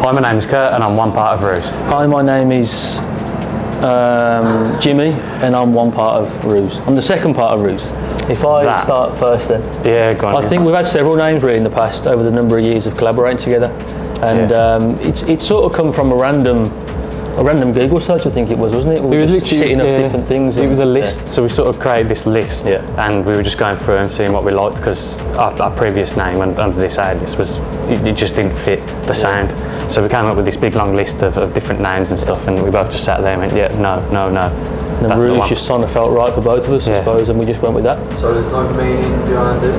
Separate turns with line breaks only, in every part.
Hi, my name is Kurt and I'm one part of Ruze.
Hi, my name is Jimmy and I'm one part of Ruze. I'm the second part of Ruze. If I start first then.
Yeah, go on.
I think we've had several names really in the past over the number of years of collaborating together. And it's sort of come from a random Google search, I think it was, wasn't it? We were just hitting up different things.
It was a list, so we sort of created this list, and we were just going through and seeing what we liked, because our previous name under this alias it just didn't fit the sound. So we came up with this big long list of different names and stuff, and we both just sat there and went, no.
And Ruze just kind of felt right for both of us, I suppose, and we just went with that.
So there's no meaning behind it?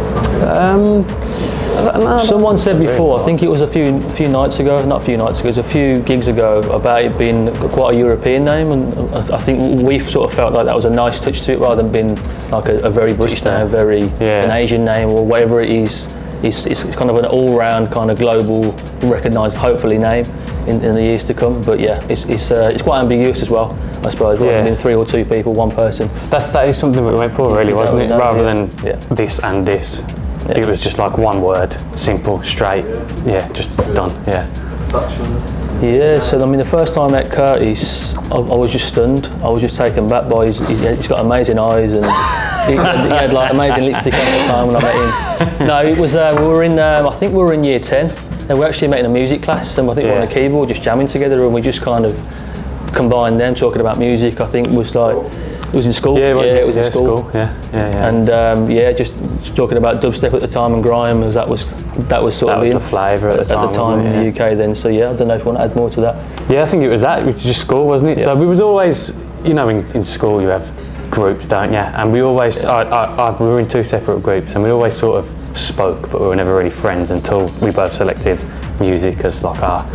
Someone said before, I think it was a few nights ago, not a few nights ago, it was a few gigs ago, about it being quite a European name, and I think we sort of felt like that was a nice touch to it, rather than being like a very British name, an Asian name, or whatever it is. It's kind of an all-round kind of global, recognised, hopefully, name in the years to come. But yeah, it's quite ambiguous as well, I suppose, rather than 3 or 2 people, one person.
That is something we went for, really, wasn't it? Rather than this and this. It was just like one word, simple, straight, just done,
Yeah, so I mean, the first time I met Curtis, I was just stunned. I was just taken back by he's got amazing eyes, and he had like amazing lipstick on at the time when I met him. No, it was, we were in, I think we were in year 10, and we actually met in a music class, and I think we were on a keyboard just jamming together, and we just kind of combined them talking about music. I think it was in school. It was in school. And just talking about dubstep at the time and grime, because that was sort of
the flavour at the time
in the UK then. So I don't know if you want to add more to that.
Yeah, I think it was just school, wasn't it? Yeah. So we was always, in school you have groups, don't you? And we always, we were in 2 separate groups, and we always sort of spoke, but we were never really friends until we both selected music as like our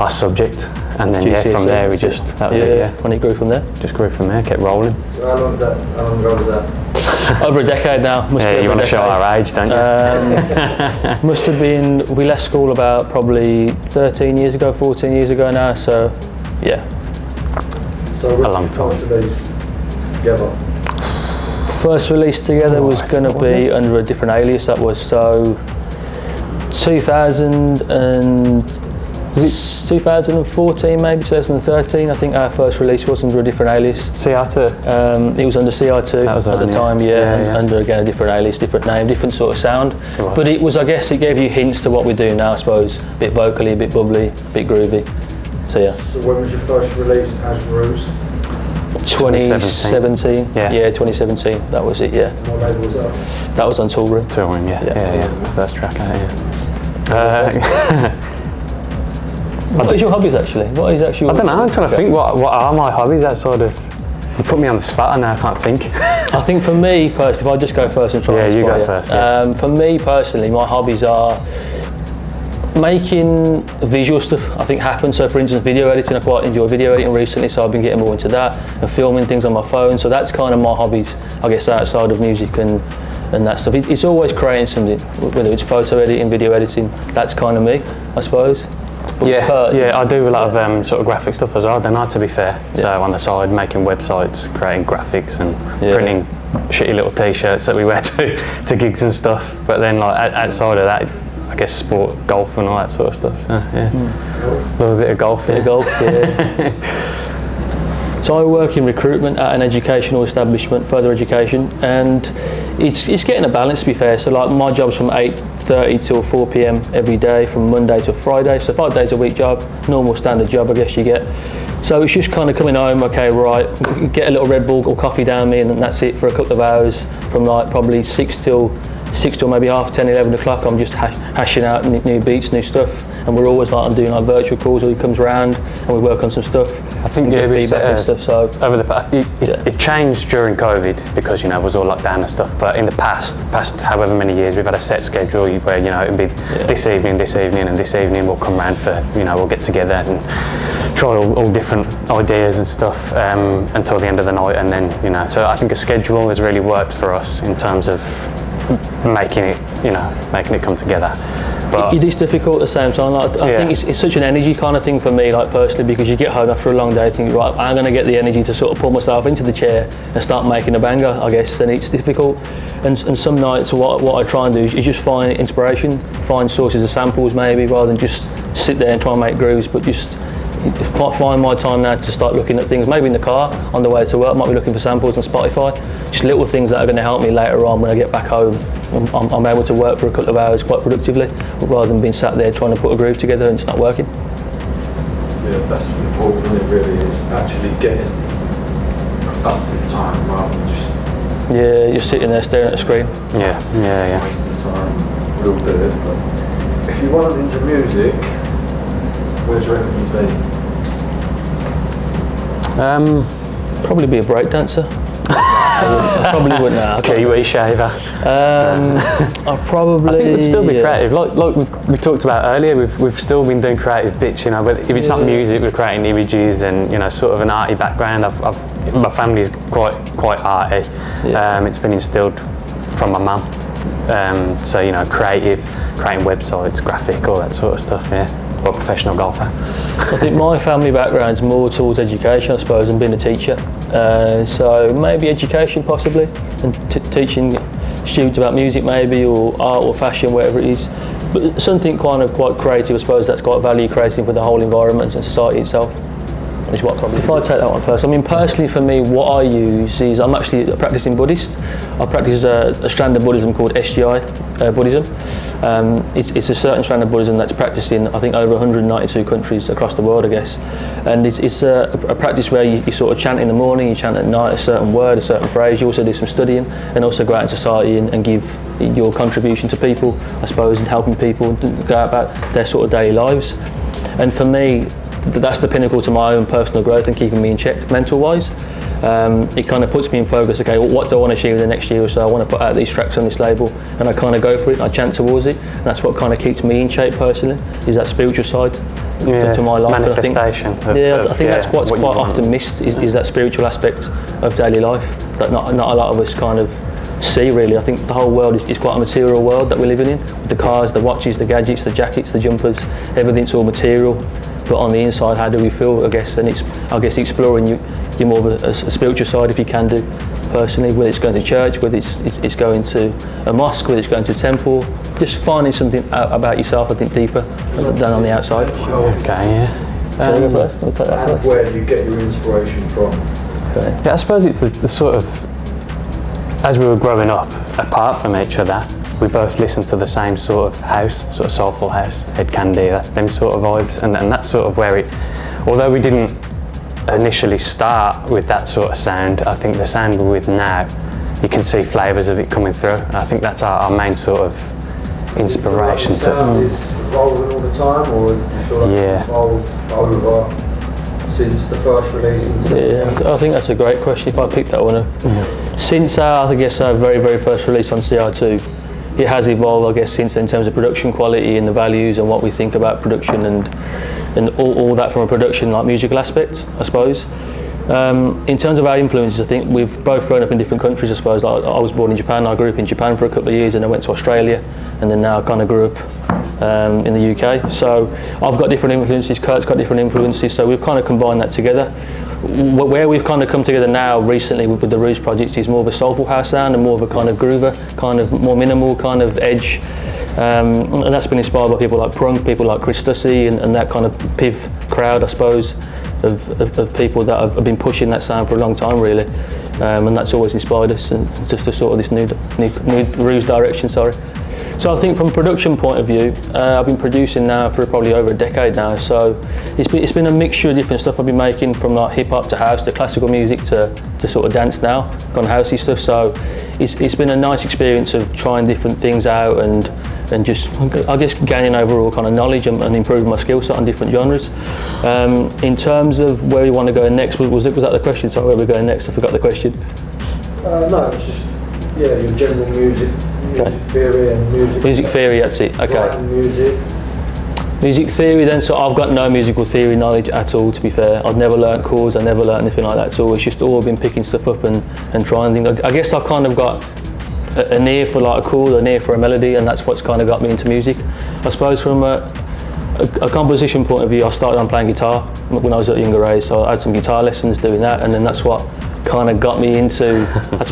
subject. And then from there we just, that was it.
And it grew from there?
Just grew from there, kept rolling.
So how long ago was that?
Over a decade now.
You want to show our age, don't you?
Must have been, we left school about probably 13 years ago, 14 years ago now, so yeah.
So
a long time.
Together?
First release together was going to be under a different alias. That was 2014, maybe 2013. I think our first release was under a different alias.
CR2.
It was under CR2 at the time, and under again a different alias, different name, different sort of sound. But it was, I guess, it gave you hints to what we do now, I suppose. A bit vocally, a bit bubbly, a bit groovy. So yeah.
So when was your first release as Ruze?
2017. Yeah, 2017. That was it. Yeah.
And what label was that?
That was on Tool Room.
Tool Room, First track out,
What is your hobbies actually? What is actually?
I don't know. I'm trying to think. What are my hobbies? Outside of, you put me on the spot, and now I can't think.
I think for me personally, if I just go first and try and inspire
you go first.
For me personally, my hobbies are making visual stuff. I think happens. So for instance, video editing. I quite enjoy video editing recently, so I've been getting more into that and filming things on my phone. So that's kind of my hobbies, I guess, outside of music and that stuff. It's always creating something, whether it's photo editing, video editing. That's kind of me, I suppose.
I do a lot of sort of graphic stuff as well, don't I, to be fair. So on the side, making websites, creating graphics and printing shitty little t-shirts that we wear to gigs and stuff. But then like outside of that, I guess sport, golf and all that sort of stuff. So love a bit of golf. So I work in recruitment at an educational establishment, further education, and it's getting a balance, to be fair. So like my job's from 8:30 till 4 p.m. every day, from Monday to Friday. So 5 days a week job, normal standard job, I guess you get. So it's just kind of coming home, okay, right, get a little Red Bull or coffee down me, and then that's it for a couple of hours, from like probably 6 till maybe half 10, 11 o'clock. I'm just hashing out new beats, new stuff, and we're always like, I'm doing like virtual calls, or he comes around and we work on some stuff. I think feedback and stuff. So over the past, it changed during COVID because it was all lockdown and stuff. But in the past however many years, we've had a set schedule where it'd be this evening, and this evening we'll come round for we'll get together and try all different ideas and stuff until the end of the night, and then So I think a schedule has really worked for us in terms of making it come together.
But
It is difficult at the same time. Like, I think it's such an energy kind of thing for me, like personally, because you get home after a long day, think, right, I'm going to get the energy to sort of pull myself into the chair and start making a banger, I guess, and it's difficult. And some nights, what I try and do is just find inspiration, find sources of samples maybe, rather than just sit there and try and make grooves, but just find my time now to start looking at things, maybe in the car on the way to work, might be looking for samples on Spotify, just little things that are going to help me later on when I get back home. I'm able to work for a couple of hours quite productively, rather than being sat there trying to put a groove together and it's not working.
Yeah, that's important, it really is, actually getting productive time rather than just...
Yeah, you're sitting there staring at the screen.
yeah.
Wasting the time, we'll do it, but if you want into music, where do you reckon you'd be?
Probably be a break dancer. I probably wouldn't now.
Kiwi shaver.
I probably...
I think we'd still be creative. Like we talked about earlier, we've still been doing creative bits, you know, but if it's not music, we're creating images and, you know, sort of an arty background. My family's quite arty. It's been instilled from my mum. So, you know, creating websites, graphic, all that sort of stuff, yeah. Or a professional golfer.
I think my family background's more towards education, I suppose, and being a teacher. So maybe education possibly, and teaching students about music maybe, or art or fashion, whatever it is. But something kind of quite creative, I suppose, that's quite value creating for the whole environment and society itself. Is what probably. If I take that one first, I mean personally for me, what I use is I'm actually a practicing Buddhist. I practice a strand of Buddhism called SGI Buddhism. It's a certain strand of Buddhism that's practiced in I think over 192 countries across the world, I guess. And it's a practice where you sort of chant in the morning, you chant at night a certain word, a certain phrase. You also do some studying and also go out in society and give your contribution to people, I suppose, and helping people go about their sort of daily lives. And for me, that's the pinnacle to my own personal growth and keeping me in check mental-wise. It kind of puts me in focus. Okay, well, what do I want to achieve in the next year or so? I want to put out these tracks on this label, and I kind of go for it. I chant towards it, and that's what kind of keeps me in shape personally. Is that spiritual side to my life?
Manifestation.
I think that's what's quite often missed is that spiritual aspect of daily life that not a lot of us kind of see really. I think the whole world is quite a material world that we're living in. With the cars, the watches, the gadgets, the jackets, the jumpers, everything's all material. But on the inside, how do we feel, I guess? And it's, I guess, exploring your more of a spiritual side, if you can do, personally, whether it's going to church, whether it's going to a mosque, whether it's going to a temple, just finding something out about yourself, I think, deeper than on the outside.
Okay, yeah.
I'll take that first.
Where do you get your inspiration from?
Okay.
Yeah, I suppose it's the sort of, as we were growing up, apart from each other, we both listened to the same sort of house, sort of soulful house, Head Candy, them sort of vibes, and that's sort of where it, although we didn't initially start with that sort of sound, I think the sound we're with now, you can see flavours of it coming through, and I think that's our main sort of inspiration.
Do you feel like the sound is evolving all the time, or do you feel like it's evolved over since the first release?
Yeah, I think that's a great question, if I picked that one up. Since I guess our very, very first release on CR2, it has evolved, I guess, since then, in terms of production quality and the values and what we think about production and all that from a production, like musical aspect, I suppose. In terms of our influences, I think we've both grown up in different countries, I suppose. Like, I was born in Japan, I grew up in Japan for a couple of years, and I went to Australia, and then now I kind of grew up in the UK. So I've got different influences, Kurt's got different influences, so we've kind of combined that together. Where we've kind of come together now recently with the Ruze project is more of a soulful house sound and more of a kind of groover, kind of more minimal kind of edge. And that's been inspired by people like Prunk, people like Chris Stussy, and that kind of PIV crowd, I suppose, of people that have been pushing that sound for a long time, really. And that's always inspired us, and just to sort of this new Ruze direction, sorry. So I think from a production point of view, I've been producing now for probably over a decade now, so it's been a mixture of different stuff I've been making, from like hip hop to house to classical music to sort of dance now, kind of housey stuff. So it's been a nice experience of trying different things out and just, I guess, gaining overall kind of knowledge and improving my skill set on different genres. In terms of where we want to go next, was that the question? Sorry, where we're going next? I forgot the question.
No, it's just, yeah, your general music theory and music.
Music theory, that's it. Okay. Music theory then, so I've got no musical theory knowledge at all, to be fair. I've never learnt chords, I've never learnt anything like that, so it's just all been picking stuff up and trying things. I guess I've kind of got
an ear for like a chord, an ear for a melody, and that's what's kind of got me into music. I suppose from a composition point of view, I started on playing guitar when I was at a younger age, so I had some guitar lessons doing that, and then that's what kind of got me into, I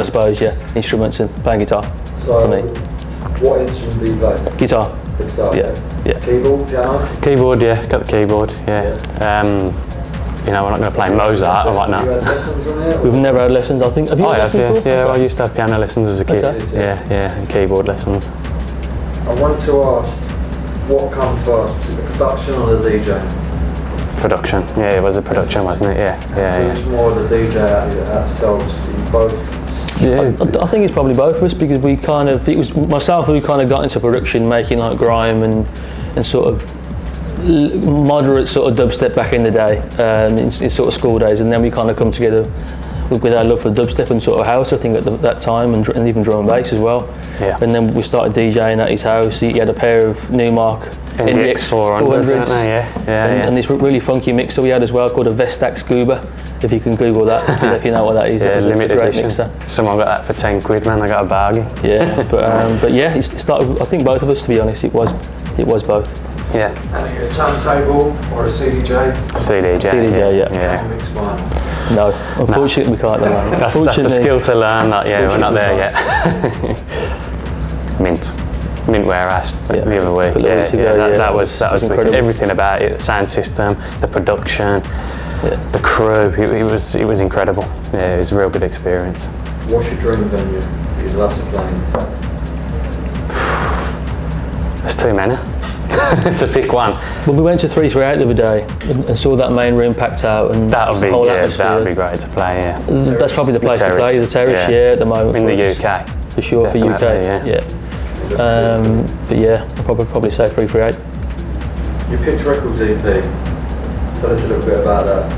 suppose, yeah, instruments and playing guitar.
So,
for me.
what instrument do you play?
Guitar.
Guitar,
Yeah.
Keyboard, piano?
Keyboard, yeah, got the keyboard, yeah. You know, we're not going to play Mozart or
Have
whatnot.
you had lessons on it?
We've never had lessons, I think. Have you
I
had
have,
lessons
yeah.
before?
Yeah, I used to have piano lessons as a kid.
Okay.
Yeah, and keyboard lessons.
I wanted to ask, what come first? Was it the production or the DJ?
Production, yeah, it was a production, wasn't it? Yeah.
Who's more the DJ ourselves? You both?
I think it's probably both of us, because we kind of, it was myself who kind of got into production, making like grime and sort of moderate sort of dubstep back in the day, in sort of school days, and then we kind of come together with our love for dubstep and sort of house, I think, at that time, and even drum and bass as well.
Yeah.
And then we started DJing at his house. He had a pair of Newmark
NDX 400s,
and this really funky mixer we had as well called a Vestax Scuba, if you can Google that, if you know what that is.
Yeah,
That was
limited
a great
edition.
mixer.
Someone got that for 10 quid, man, I got a bargain.
Yeah, but yeah, it started, I think both of us, to be honest, it was both.
Yeah.
And a turntable or a CDJ?
CDJ,
yeah.
Can't mix one.
No, unfortunately we can't do that.
That's a skill to learn, we're not there yet. Mint warehouse the other week. That was
incredible.
everything about it, the sound system, the production, the crew. It was incredible. Yeah, it was a real good experience.
What's your dream venue you'd love to play in?
There's too many to pick one.
Well, we went to 338 the other day and saw that main room packed out, and
That would
the whole atmosphere.
be great to play. Yeah.
That's probably the place to
Terrace.
play, the Terrace, at the moment.
In
for
the
us.
UK.
For sure,
Definitely,
for UK, yeah. But yeah, I'll probably say 338.
Your Pitch Records EP, tell us a little bit about that.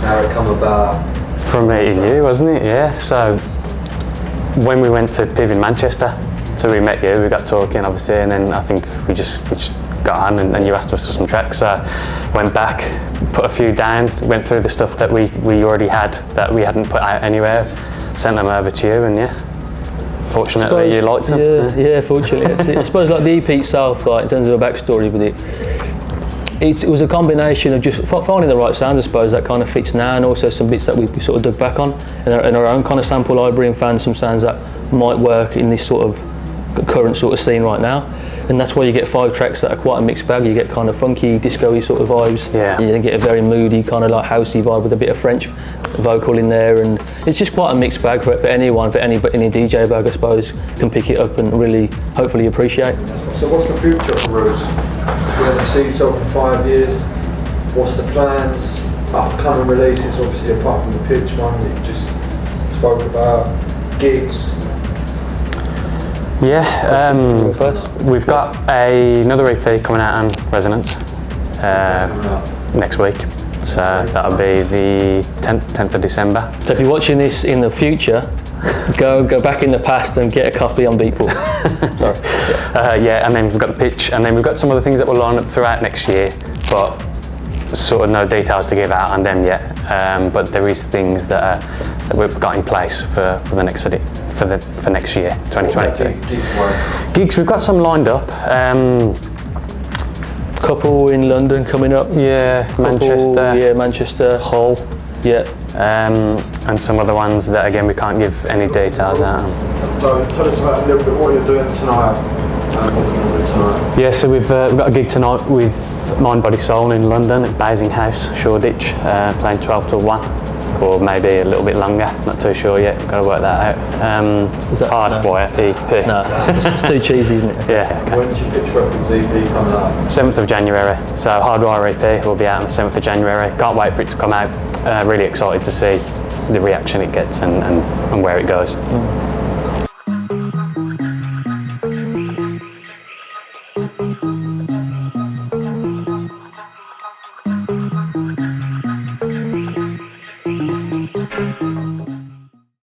How it come about.
From meeting you, wasn't it? Yeah. So when we went to PIV in Manchester, so we met you, we got talking obviously, and then I think we just got on, and you asked us for some tracks. So went back, put a few down, went through the stuff that we already had that we hadn't put out anywhere, sent them over to you, and yeah. Fortunately, you liked them.
Yeah, fortunately. I suppose like the EP itself, like in terms of a backstory with it was a combination of just finding the right sound, I suppose, that kind of fits now, and also some bits that we sort of dug back on in our own kind of sample library, and found some sounds that might work in this sort of current sort of scene right now. And that's why you get 5 tracks that are quite a mixed bag. You get kind of funky, disco-y sort of vibes.
Yeah.
And you get a very moody, kind of like housey vibe with a bit of French vocal in there. And it's just quite a mixed bag for anyone, for any DJ bag, I suppose, can pick it up and really, hopefully appreciate.
So what's the future for Ruze? Where do you see yourself in 5 years? What's the plans? Upcoming releases, obviously, apart from the pitch one that you just spoke about. Gigs.
Yeah, we've got another EP coming out on Resonance next week. So that'll be the 10th of December.
So if you're watching this in the future, go back in the past and get a copy on Beatport. Sorry.
And then we've got the pitch, and then we've got some other things that will line up throughout next year, but sort of no details to give out on them yet. But there is things that we've got in place for the next for next year, 2022. Gigs, we've got some lined up.
Couple in London coming up.
Yeah, Manchester.
Yeah, Manchester.
Hull.
Yeah.
And some other ones that again we can't give any details out on.
So tell us about a little bit what you're doing tonight.
Yeah, so we've got a gig tonight with Mind Body Soul in London at Basing House, Shoreditch, playing 12 till 1, or maybe a little bit longer, not too sure yet, got to work that out.
Is that
Hardwire EP.
No, it's too cheesy, isn't it?
Yeah.
When's your Pitch Records EP coming out?
7th of January, so Hardwire EP will be out on the 7th of January. Can't wait for it to come out. Really excited to see the reaction it gets and where it goes.